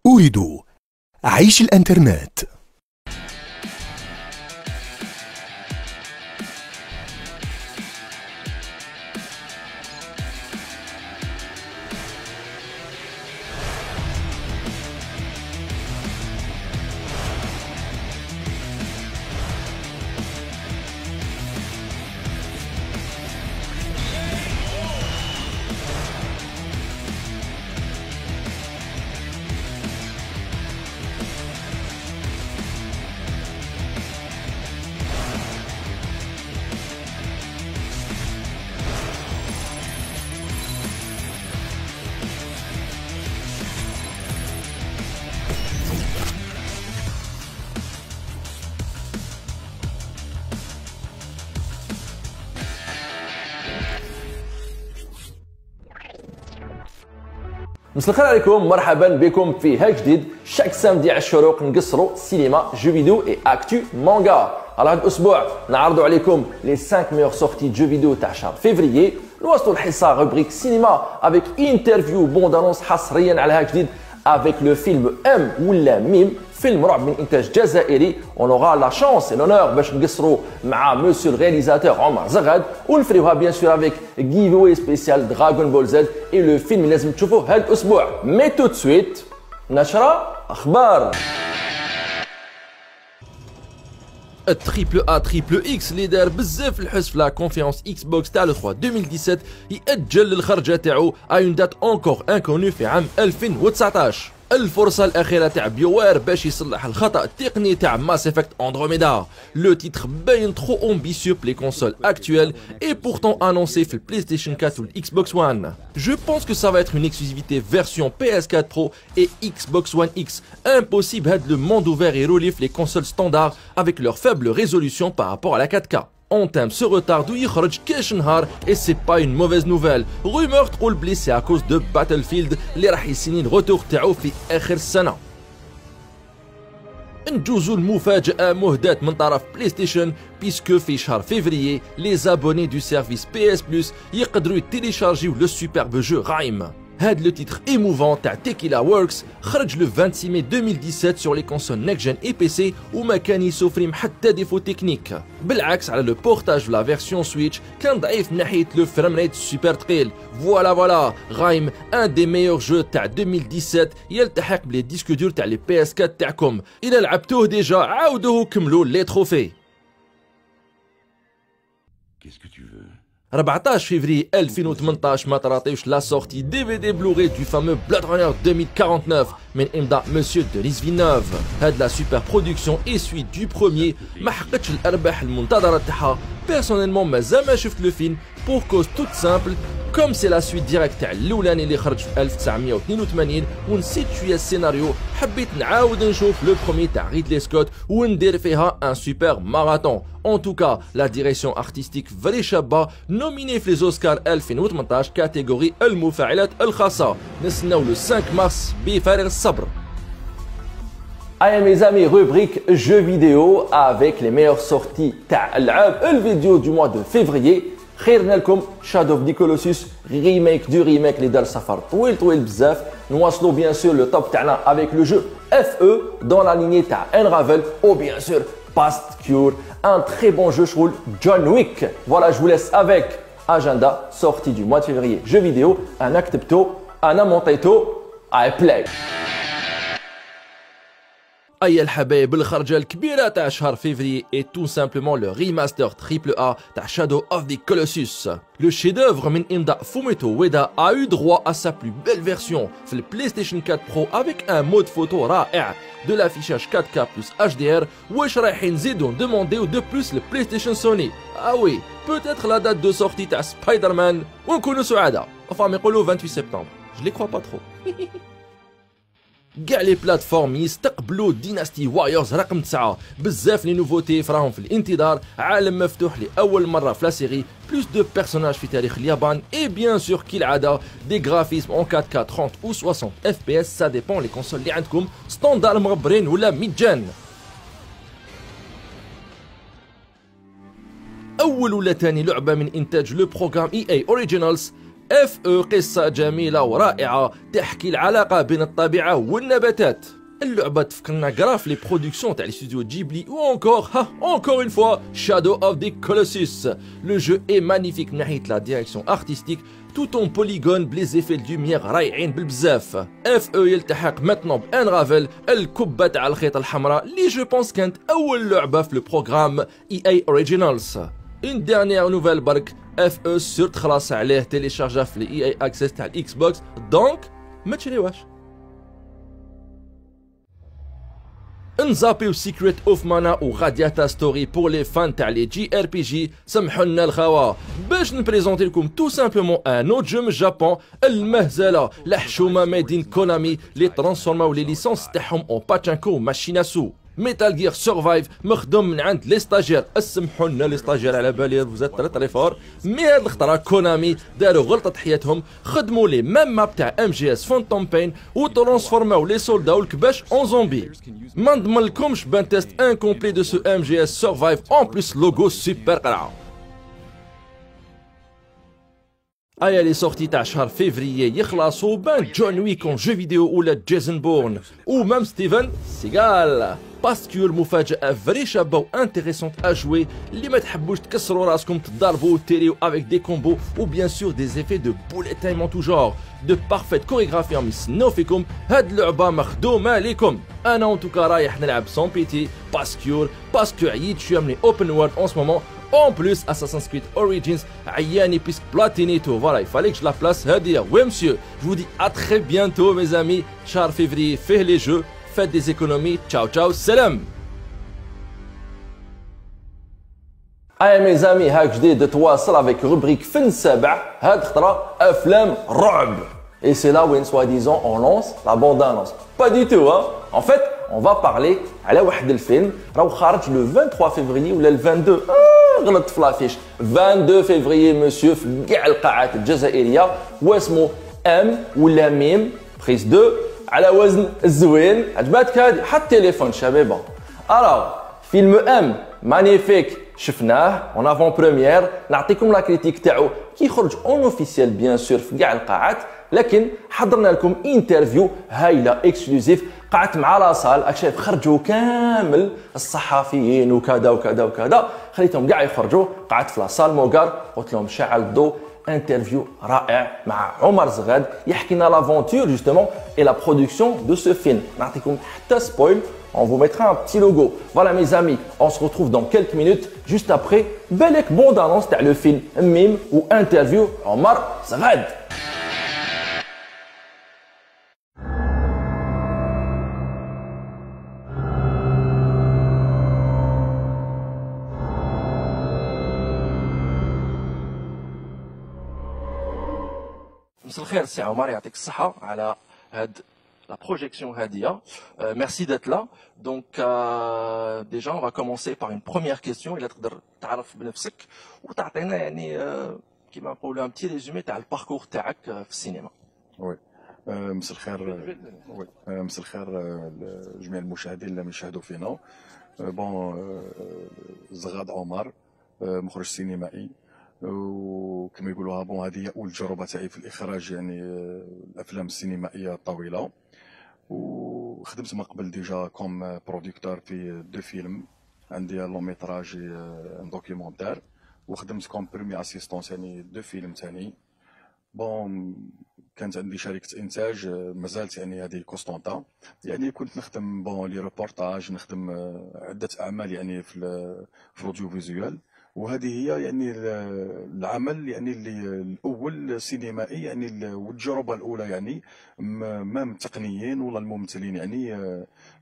أريد عيش الإنترنت. مساء الخير عليكم، مرحبا بكم في هاك جديد. شاك سامدي على الشروق نقصروا سينما جو فيديو اي اكتو مانغا. على هذا الاسبوع نعرضوا عليكم لي 5 ميور سورتي جو فيديو تاع شهر فيفريي. نواصلوا الحصه روبريك سينما افيك انترفيو بوند انونس حصريا على هاك جديد افيك لو فيلم ام ولا ميم، فيلم رعب من انتاج جزائري. اون اورا لا شانس اي لونور باش نقصروا مع مسيو الرياليزاتور عمر زغاد ونفريوها بيان سور افيك جيف واي سبيسيال دراغون بول زد اي لو فيلم اللي لازم تشوفوه هذا الاسبوع. مي تو سويت نشره اخبار. التريبل A تريبل اكس اللي دار بزاف الحس في لا كونفيرونس اكس بوكس تاع لو 3 2017 يأجل الخرجه تاعو ا اون دات انكور انكونو في عام 2019. الفرصه الاخيره تاع بيوير باش يصلح الخطا التقني تاع ماس افكت اندروميدا. لو تيتر باين ترو امبيسيو بلي كونسول اكتويل اي pourtant annoncé في البلاي ستيشن 4 ou l'Xbox One. Je pense que ça va être une exclusivité version PS4 Pro et Xbox One X. Impossible هاد le monde ouvert et relief les consoles standards avec leur faible résolution par rapport à la 4K. On tame ce retard d'où يخرج كاش نهار et c'est pas une mauvaise nouvelle. Rumeur تقول بلي c'est à cause de Battlefield اللي راح يسيني الروتور تاعو في آخر السنة. نجوزو المفاجأة مهداة من طرف بلاي ستيشن بيسكو في شهر فيفريي لي زابوني دو سيرفيس PS Plus يقدروا يتيليشارجيو لو سوبرب جو غايم. هاد لو تيتر ايموفون تاع تيكيلا ووركس خرج لو 26 ماي 2017 sur les consoles next gen et PC وما كان يسوفري حتى ديفو تكنيك. بالعكس على لو بورتاج في لا فيرسيون سويتش كان ضعيف من ناحيه لو فريم ريت سوبر ثقيل. فوالا غايم ان دي ميور جو تاع 2017 يلتحق بلي ديسك دور تاع لي PS4 تاعكم. الا لعبتوه ديجا عاودوه كملوا لي تروفي. Qu'est-ce que tu veux? 14 février 2018 ما طراطيوش لا سورتي دي في دي بلوراي دو فامو بلاد رانر 2049 من امضاء مسيو دونيس فينوف. هاد لا سوبر برودكسيون اي سويت دو بروميي ما حققتش الارباح المنتظره تاعها. بيرسونيلمون مازال ما شفت لو فيلم بور كوز توت سامبل كوم سي لا سويت ديريكت تاع الاولاني اللي خرج في 1982 ونسيت شويه السيناريو. حبيت نعاود نشوف لو بروميي تاع ريدلي سكوت وندير فيها ان سوبر ماراثون. En tout cas, la direction artistique فري شابة nominée في les Oscars 2018 كاتيجوري المفاعلات الخاصة. نستناو le 5 mars بفارغ الصبر. Allez mes amis, rubrique jeux vidéo avec les meilleures sorties تاع العاب الفيديو du mois de février. خيرنا لكم شادو اوف دي كولوسيس ريميك دو ريميك اللي دار سفر طويل بزاف. نواصلوا بيان سور لو توب تاعنا avec le jeu FE dans la lignée تاع Unravel ou bien sûr Past Cure, un très bon jeu شغل John Wick. Voilà, je vous laisse avec agenda sortie du mois de février. Jeux vidéo, un actepto, un amontaito, I play. أي الحبايب الخرجة الكبيرة تاع شهر فيفري et tout simplement le remaster triple A تاع Shadow of the Colossus. Le chef-d'œuvre من إمضاء فوميتو ويدا a eu droit à sa plus belle version في le PlayStation 4 Pro avec un mode photo رائع, de l'affichage 4K plus HDR. واش رايحين نزيدو ندومونديو de plus le PlayStation Sony. Ah oui, peut-être la date de sortie تاع Spider-Man ونكونوا سعداء. Enfin يقولوا 28 septembre. Je les crois pas trop. كاع لي بلاتفورم يستقبلوا ديناستي وايرز رقم 9. بزاف لي نوفوتي فراهم في الانتظار. عالم مفتوح لاول مره في لا سيري, بلوس دو بيرسوناج في تاريخ اليابان اي بيان سور كالعاده دي غرافيزم اون 4K 30 ou 60 FPS. سا ديبون لي كونسول اللي عندكم ستاندار مغبرين ولا ميدجان. أول ولا تاني لعبة من إنتاج لو بروغرام EA Originals. FE قصة جميلة ورائعة تحكي العلاقة بين الطبيعة والنباتات. اللعبة تفكرنا غراف لي برودكسيون تاع الاستوديو جيبلي ou encore une fois Shadow of the Colossus. Le jeu est magnifique من ناحية la direction artistique tout en polygone بلي effets de lumière رايعين بالبزاف. FE يلتحق maintenant بانرافل الكبة تاع الخيط الحمراء اللي جو بونس كانت أول لعبة في البروغرام EA Originals. Une dernière nouvelle برك FE سورت خلاص عليه تيليشارجا في الاي EA Access تاع الاكس بوكس دونك ما تشريوهاش. نزابيو سيكريت اوف مانا و غادياتا ستوري بور لي فان تاع لي جي ار بي جي. سمحوا لنا الخوا باش نبريزونتي لكم تو سامبلومون ان اوت جو من جابون المهزله الحشومه ميدين كونامي اللي ترانسفورماو لي ليسونس تاعهم اون باتشانكو ماشيناسو. ميتال جير سرفايف مخدوم من عند لي ستاجير. اسمحوا لنا لي ستاجير على بالي فوزات تري فور مي هاد الخطره كونامي داروا غلطه حياتهم خدموا لي ميم ماب تاع ام جي اس فونتوم بين و ترانسفورماو لي سولدا والكباش اون زومبي. ما نضمنلكمش بان تيست انكومبلي دو سو ام جي اس سرفايف اون بليس لوغو سوبر قرعه. ايا لي سورتي تاع شهر فيفريي يخلصوا بان جون ويك اون جو فيديو ولا جيسون بورن و مام ستيفن سيغال. باسكو المفاجأة فري شابة و انتريسونت ا جوي اللي ما تحبوش تكسروا راسكم تضربوا وتيريو افيك دي كومبو و بيان سور دي زيفي دو بوليت تايم ان تو جور دو بارفيت كوريغرافي راهم يستناو فيكم. هاد اللعبة مخدومة ليكم. انا اون توكا رايح نلعب سون بيتي باسكو عييت شويه من اوبن وورد اون سو مومون. En plus, Assassin's Creed Origins عياني puisque platiné tout. Voilà, il fallait que je la place. هادية. Oui monsieur, je vous dis à très bientôt mes amis. شهر février, faites les jeux, faites des économies. Ciao ciao, salam. Allez mes amis, هاك جديد تواصل avec rubrique fin سابع. هاد خطرة أفلام رعب. Et c'est là où, soi-disant, on lance la bande-annonce. Pas du tout, hein. En fait, on va parler على واحد الفيلم راهو خارج le 23 février ولا le 22. غلطت في لافيش. 22 février monsieur في كاع القاعات الجزائرية واسمه ام ولا ميم بريس 2 على وزن الزوين. عجباتك هذه؟ حط تليفون شبيبة. الوغ فيلم ام مانيفيك شفناه اون افون بريمير. نعطيكم لا كريتيك تاعو كي يخرج اون اوفيسيال بيان سور في كاع القاعات. لكن حضرنا لكم انترفيو هايله اكسكلوزيف قعدت مع لاصال راك شايف خرجوا كامل الصحفيين وكذا وكذا وكذا خليتهم كاع يخرجوا. قعدت في لاصال موغار قلت لهم شعل الضوء. انترفيو رائع مع عمر زغاد يحكي لنا لافونتور جوستومون اي لا برودكسيون دو سو فيلم. نعطيكم حتى سبويل. On vous mettra un petit logo. Voilà mes amis, on se retrouve dans quelques minutes juste après بالك bande annonce تاع le film ميم ou interview عمر زغاد. مساء الخير سي عمر يعطيك الصحة على هاد la projection هادية. Merci d'être là. Donc déjà on va commencer par une première question. إلا تقدر تعرف بنفسك وتعطينا يعني كيما نقولوا un petit résumé تاع الباركور تاعك في السينما. وي مساء الخير. وي مساء الخير جميع المشاهدين اللي يشاهدوا فينا. بون زغاد عمر مخرج سينمائي وكما يقولوها بون هذه هي اول تجربه تاعي في الاخراج يعني الافلام السينمائيه الطويله. وخدمت من قبل ديجا كوم بروديكتور في دو فيلم. عندي لون ميتراج دوكيومونتير وخدمت كوم بريمي اسيستونس يعني دو فيلم ثاني. بون كانت عندي شركه انتاج مازالت يعني هذه كونستانتا يعني كنت نخدم بون لي ريبورتاج نخدم عده اعمال يعني في الاوديو فيزيوال. وهذه هي يعني العمل يعني اللي الاول سينمائي يعني والتجربه الاولى يعني ما من التقنيين ولا الممثلين يعني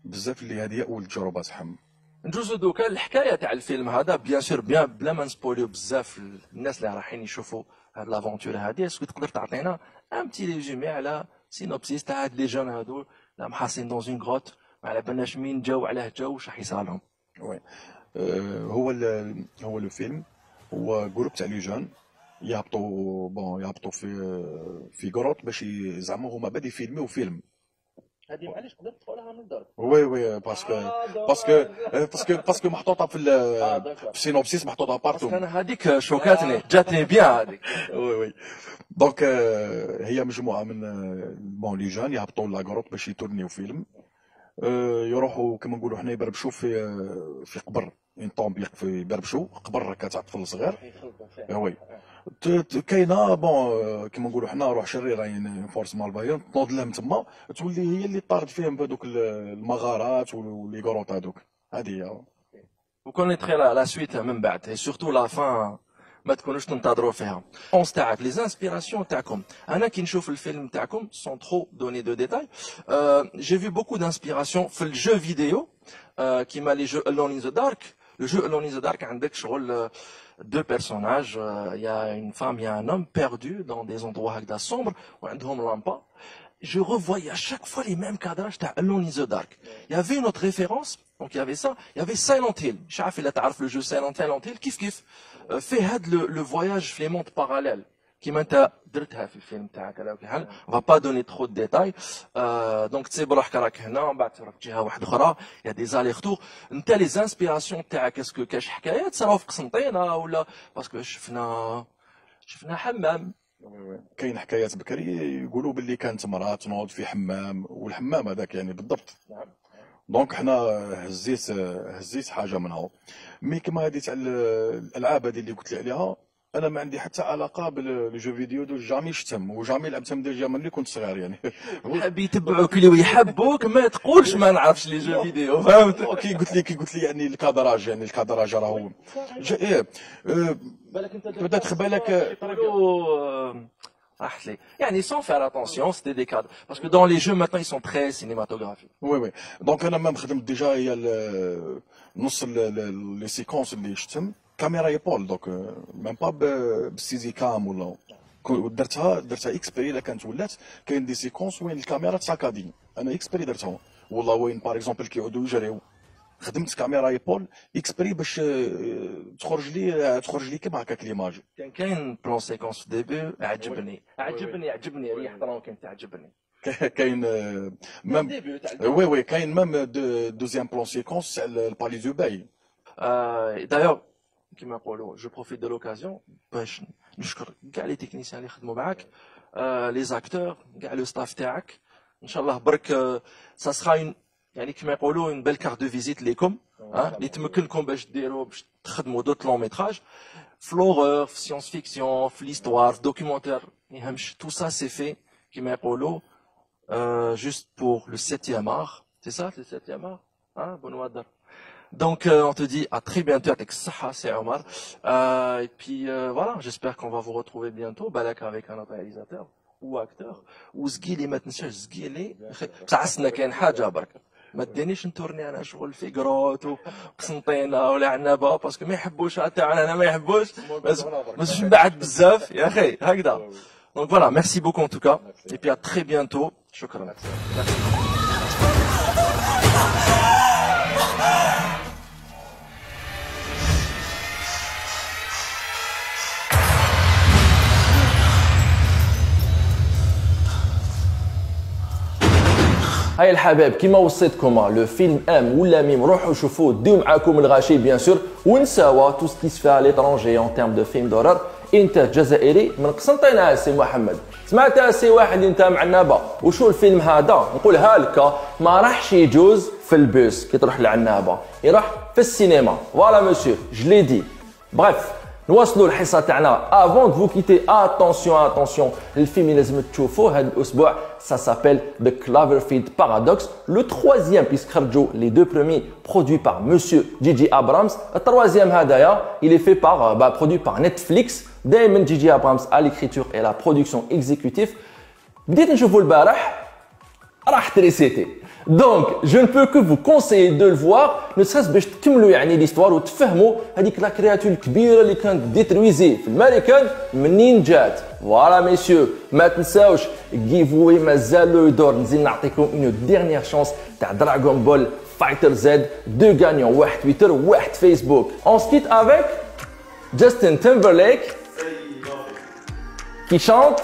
بزاف اللي هذه اول تجربه تاعهم. نجوزو دوكا الحكايه تاع الفيلم هذا بيان سور بيان بلا ما نسبوليو بزاف الناس اللي رايحين يشوفوا هاد لافونتور هذه. اسكو تقدر تعطينا ان بتي ريزومي على سينوبسيس تاع هاد لي جون هادو لا محاصين دون اون غروت ما على بالناش مين جاو علاه جاو واش راح يصرى لهم. وي هو لو فيلم هو جروب تاع لي جون يهبطوا في غروت باش زعما هما بادي فيلميو فيلم. هذه معليش تقدر تدخلها من الدار. وي باسكو محطوطه في السينوبسيس محطوطه بارتو. انا هذيك شوكاتني جاتني بيان هذيك. وي دونك هي مجموعه من بون لي جان يهبطوا لاكروب باش يتورنيو فيلم، يروحوا كما نقولوا حنا يبربشوا في قبر اون طومب يبربشوا قبر تاع طفل صغير. وي كاينه بون كيما نقولوا حنا روح شريره يعني فورس مالفايون تنوض لها من تما تولي هي اللي طارد فيهم بهذوك المغارات ولي كروط هذوك. هذه هي وكونيتري لا سويت من بعد اي سورتو لا فان ما تكونوش تنتظروا فيها. اونس تاعك لي انسبيراسيون تاعكم، انا كي نشوف الفيلم تاعكم سون ترو دوني دو ديتاي جي في بوكو دانسبيراسيون في الجو فيديو كيما لي جو الون ان ذا دارك. Le jeu Alone in the Dark عندك شغل deux personnages, il y a une femme, il y a un homme perdu dans des endroits هكذا sombres وعندهم lampa. Je revoyais à chaque fois les mêmes cadrages تاع Alone in the Dark. Il y avait une autre référence, donc il y avait ça, il y avait Silent Hill. مش عارف إلا تعرف le jeu Silent Hill كيف fait هاد le voyage في les mondes parallèles كيما انت درتها في الفيلم تاعك على كل حال. on va pas donner trop de détails. donc تسيب روحك راك هنا ومن بعد تروح جهه واحده اخرى، يا دي زالي ختور. انت لي زانسبيراسيون تاعك اسكو كاش حكايات صراو في قسنطينه ولا باسكو شفنا حمام؟ كاين حكايات بكري يقولوا باللي كانت مراه تنوض في حمام والحمام هذاك يعني بالضبط. نعم. دونك حنا هزيت حاجه منها. مي كما هذه تاع الالعاب هذه اللي قلت لي عليها، انا ما عندي حتى علاقه بالجو فيديو دو جامي شتم وجامي لعبتهم ديجا ملي كنت صغير يعني. حاب يتبعوك اللي ويحبوك ما تقولش ما نعرفش لي جو فيديو فهمت. كي قلت لي يعني الكادراج راهو ايه بالك انت بدات بالك راحت لي يعني sans faire attention c'était des cadres parce que dans les jeux maintenant ils sont très cinématographiques. وي دونك انا ما خدمت ديجا هي نص لي سيكونس اللي شتم كاميرا يبول دونك ميم با بالسيزي كام ولا درتها اكسبري. الا كانت ولات كاين دي سيكونس وين الكاميرا تساكادي، انا اكسبري درتها والله وين باغ اكزومبل كيعودوا يجريو خدمت كاميرا يبول اكسبري باش تخرج لي كيما هكاك ليماج. كاين بلون سيكونس في ديبي عجبني ريح طرون كان تعجبني. كاين ميم وي كاين ميم دوزيام بلون سيكونس تاع البالي دو باي. دايوغ كيما نقولوا جو بروفيت دو لوكازيون باش نشكر كاع لي تكنيسيان اللي خدموا معاك، لي زاكتور كاع لو ستاف تاعك. ان شاء الله برك سا سرا يعني كما يقولوا اون بيل كارت دو فيزيت ليكم اللي تمكنكم باش ديروا باش تخدموا دوت لون ميتراج في لوغور في سيونس فيكسيون في ليستوار في دوكيومونتير ما يهمش. تو سا سي في كما يقولوا جوست بور لو 7e art. سي سا لو 7e art بونوادر. Donc on te dit à très bientôt avec Saha, c'est Omar. Et puis voilà, j'espère qu'on va vous retrouver bientôt balak avec un autre réalisateur ou acteur ou زقيلي ما تنساش زقيلي بصح كاين حاجه برك ما تدينيش نتورني انا شغل في كروت وقسنطينه ولا عنابه باسكو ما يحبوش تاعنا انا ما يحبوش بس بعد بزاف يا اخي هكذا. Donc voilà, merci beaucoup en tout cas et puis à très bientôt. شكرا. هاي الحباب كيما وصيتكم لو فيلم ام ولا ميم روحوا شوفوه ديو معاكم الغاشي بيان سور ونساوا تو سكي سفي على ليترونجي اون تيرم دو فيلم دورار. انت جزائري من قسنطينه سي محمد، سمعت سي واحد انت مع العنابه وشو الفيلم هذا نقولها لك ما راحش يجوز في البوس كي تروح للعنابه، يروح في السينما. فوالا مسيو جلي دي. بريف نواصلوا الحصه تاعنا افون دو كيتي. اتونسيون الفيلم اللي لازم تشوفوه هذا الاسبوع ça s'appelle The Cloverfield Paradox, le troisième puisque خرجوا les deux premiers produits par monsieur J.J. Abrams. Le troisième هدايا il est fait par produit par Netflix. دائما J.J. Abrams à l'écriture et à la production exécutive. بديت نشوفوا البارح راح تريسيتي. Donc, je ne peux que vous conseiller de le voir, ne serait-ce باش تكملوا يعني l'histoire وتفهموا هذيك لا كرياتور الكبيره اللي كانت ديترويزي في الامريكان منين جات. فوالا ميسيو ما تنساوش جيفوي مازال له يدور. نزيد نعطيكم اون ديرنيير شانس تاع دراغون بول فايتر زد، دو غانيون، واحد تويتر وواحد فيسبوك. On se quitte avec Justin Timberlake qui chante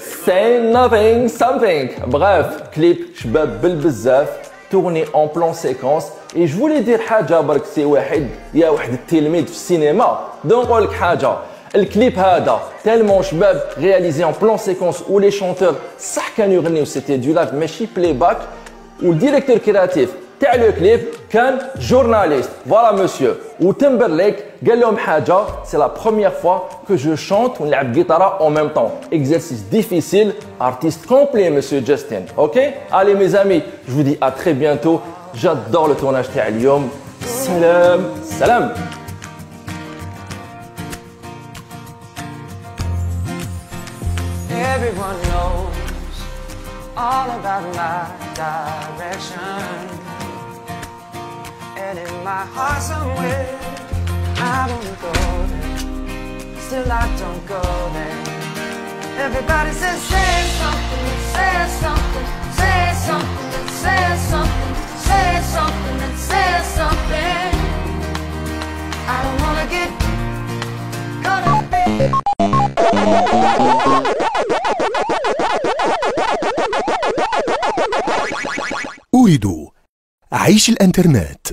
Say nothing something. Bref, clip شباب بالبزاف tourné en plan séquence et je voulais dire حاجه برك سي واحد يا واحد التلميذ في السينما دونك نقول لك حاجه الكليب هذا تالمون شباب réalisé en plan séquence où les chanteurs صح كانوا يغنيو c'était du live ماشي playback والديريكتور كرياتيف تاع لو كليب كان جورناليست فوالا مسيو وتمبرليك قال لهم حاجه سي لا بروميير فوا كو جو شونت ونلعب غيتارا اون ميم طون اكزرسيس ديفيسيل ارتيست كومبلي مسيو جاستين اوكي allez mes amis je vous dis à très bientôt j'adore le tournage تاع اليوم سلام سلام Everyone knows all about my direction, and in my heart somewhere I wanna go there, still I don't go there. Everybody says say something, say something, say something, say something, say something, and say something. I don't wanna get caught up in أريد عيش الإنترنت.